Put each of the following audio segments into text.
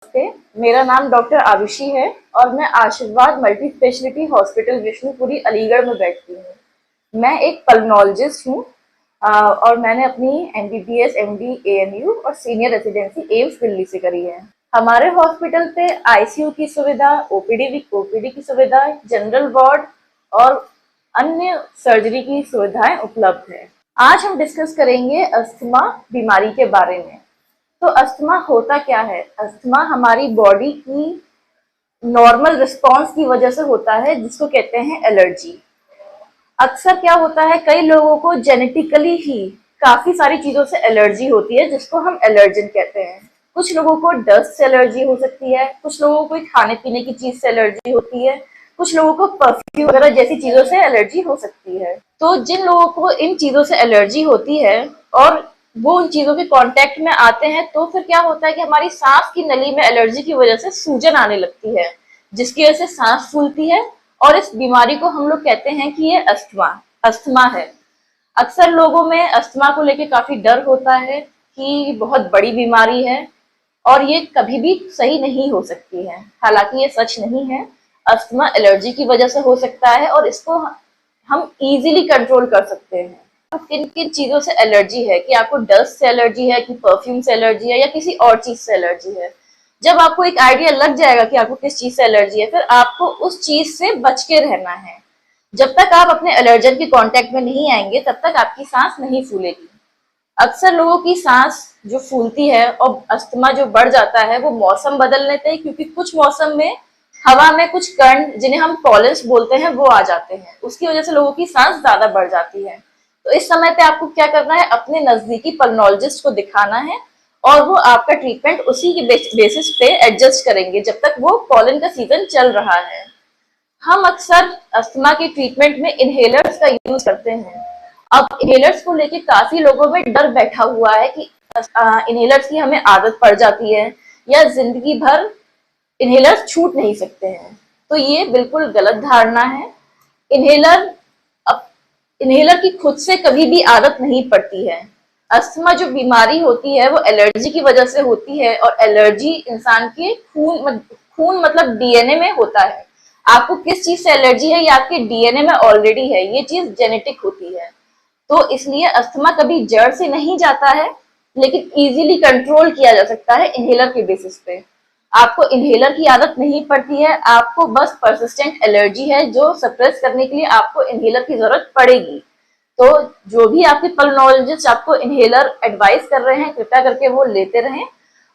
नमस्ते। मेरा नाम डॉक्टर आरुषि है और मैं आशीर्वाद multi speciality hospital Vishnupuri Aligarh में बैठती हूँ। मैं एक पल्मोनोलॉजिस्ट हूँ और मैंने अपनी MBBS MD ANU और सीनियर रेसिडेंसी एम्स दिल्ली से करी है। हमारे हॉस्पिटल पे ICU की सुविधा, OPD की सुविधा, जनरल वार्ड और अन्य सर्जरी की सुविधाएं उपलब्ध है। आज हम डिस्कस करेंगे अस्थमा बीमारी के बारे में। तो अस्थमा होता क्या है? अस्थमा हमारी बॉडी की नॉर्मल रिस्पॉन्स की वजह से होता है, जिसको कहते हैं एलर्जी। अक्सर क्या होता है, कई लोगों को जेनेटिकली ही काफी सारी चीजों से एलर्जी होती है, जिसको हम एलर्जन कहते हैं। कुछ लोगों को डस्ट से एलर्जी हो सकती है, कुछ लोगों को खाने पीने की चीज से एलर्जी होती है, कुछ लोगों को परफ्यूम वगैरह जैसी चीजों से एलर्जी हो सकती है। तो जिन लोगों को इन चीजों से एलर्जी होती है और वो उन चीजों के कांटेक्ट में आते हैं, तो फिर क्या होता है कि हमारी सांस की नली में एलर्जी की वजह से सूजन आने लगती है, जिसकी वजह से सांस फूलती है और इस बीमारी को हम लोग कहते हैं कि ये अस्थमा है। अक्सर लोगों में अस्थमा को लेकर काफी डर होता है कि बहुत बड़ी बीमारी है और ये कभी भी सही नहीं हो सकती है। हालांकि ये सच नहीं है। अस्थमा एलर्जी की वजह से हो सकता है और इसको हम इजीली कंट्रोल कर सकते हैं। किन किन चीजों से एलर्जी है, कि आपको डस्ट से एलर्जी है, कि परफ्यूम से एलर्जी है या किसी और चीज से एलर्जी है। जब आपको एक आइडिया लग जाएगा कि आपको किस चीज से एलर्जी है, फिर आपको उस चीज से बच के रहना है। जब तक आप अपने एलर्जन के कांटेक्ट में नहीं आएंगे, तब तक आपकी सांस नहीं फूलेगी। अक्सर लोगों की सांस जो फूलती है और अस्थमा जो बढ़ जाता है, वो मौसम बदलने से, क्योंकि कुछ मौसम में हवा में कुछ कण, जिन्हें हम पॉलेंस बोलते हैं, वो आ जाते हैं। उसकी वजह से लोगों की सांस ज्यादा बढ़ जाती है। तो इस समय पे आपको क्या करना है, अपने नजदीकी पल्मोनोलॉजिस्ट को दिखाना है और वो आपका ट्रीटमेंट उसी के बेसिस पे एडजस्ट करेंगे जब तक वो पॉलन का सीजन चल रहा है। हम अक्सर अस्थमा के ट्रीटमेंट में इनहेलर्स का यूज करते हैं। अब इनहेलर्स को लेके काफी लोगों में डर बैठा हुआ है कि इनहेलर्स की हमें आदत पड़ जाती है या जिंदगी भर इनहेलर्स छूट नहीं सकते हैं। तो ये बिल्कुल गलत धारणा है। इनहेलर की खुद से कभी भी आदत नहीं पड़ती है। अस्थमा जो बीमारी होती है वो एलर्जी की वजह से होती है और एलर्जी इंसान के खून मतलब DNA में होता है। आपको किस चीज से एलर्जी है ये आपके DNA में ऑलरेडी है, ये चीज जेनेटिक होती है। तो इसलिए अस्थमा कभी जड़ से नहीं जाता है, लेकिन इजीली कंट्रोल किया जा सकता है इनहेलर के बेसिस पे। आपको इनहेलर की आदत नहीं पड़ती है, आपको बस परसिस्टेंट एलर्जी है जो सप्रेस करने के लिए आपको इनहेलर की जरूरत पड़ेगी। तो जो भी आपके पल्मोनोलॉजिस्ट आपको इनहेलर एडवाइस कर रहे हैं, कृपया करके वो लेते रहें।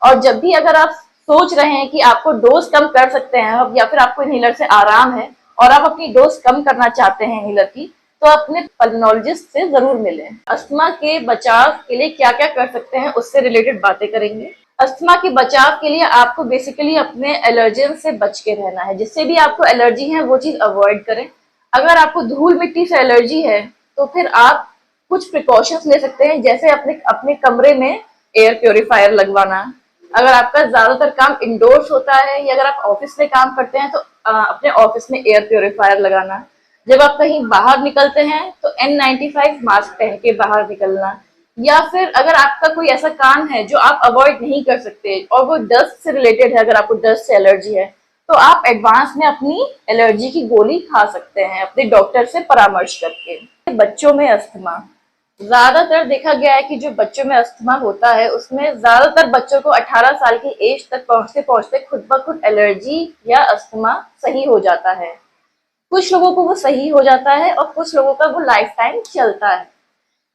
और जब भी अगर आप सोच रहे हैं कि आपको डोज कम कर सकते हैं या फिर आपको इनहेलर से आराम है और आप अपनी डोज कम करना चाहते हैं इनहेलर की, तो अपने पल्मोनोलॉजिस्ट से जरूर मिलें। अस्थमा के बचाव के लिए क्या क्या कर सकते हैं, उससे रिलेटेड बातें करेंगे। अस्थमा के बचाव के लिए आपको बेसिकली अपने एलर्जन से बच के रहना है। जिससे भी आपको एलर्जी है वो चीज अवॉइड करें। अगर आपको धूल मिट्टी से एलर्जी है तो फिर आप कुछ प्रिकॉशंस ले सकते हैं, जैसे अपने कमरे में एयर प्योरीफायर लगवाना। अगर आपका ज्यादातर काम इंडोर्स होता है या अगर आप ऑफिस में काम करते हैं तो अपने ऑफिस में एयर प्योरीफायर लगाना। जब आप कहीं बाहर निकलते हैं तो N95 मास्क पहन के बाहर निकलना। या फिर अगर आपका कोई ऐसा काम है जो आप अवॉइड नहीं कर सकते और वो डस्ट से रिलेटेड है, अगर आपको डस्ट से एलर्जी है, तो आप एडवांस में अपनी एलर्जी की गोली खा सकते हैं अपने डॉक्टर से परामर्श करके। बच्चों में अस्थमा ज्यादातर देखा गया है कि जो बच्चों में अस्थमा होता है उसमें ज्यादातर बच्चों को 18 साल की एज तक पहुंचते पहुंचते खुद ब खुद एलर्जी या अस्थमा सही हो जाता है। कुछ लोगों को वो सही हो जाता है और कुछ लोगों का वो लाइफ टाइम चलता है।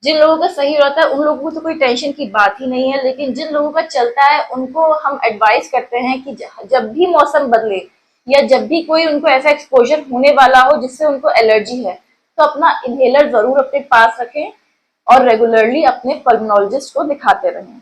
जिन लोगों का सही रहता है उन लोगों को तो कोई टेंशन की बात ही नहीं है, लेकिन जिन लोगों का चलता है उनको हम एडवाइस करते हैं कि जब भी मौसम बदले या जब भी कोई उनको ऐसा एक्सपोजर होने वाला हो जिससे उनको एलर्जी है, तो अपना इनहेलर जरूर अपने पास रखें और रेगुलरली अपने पल्मोनोलॉजिस्ट को दिखाते रहें।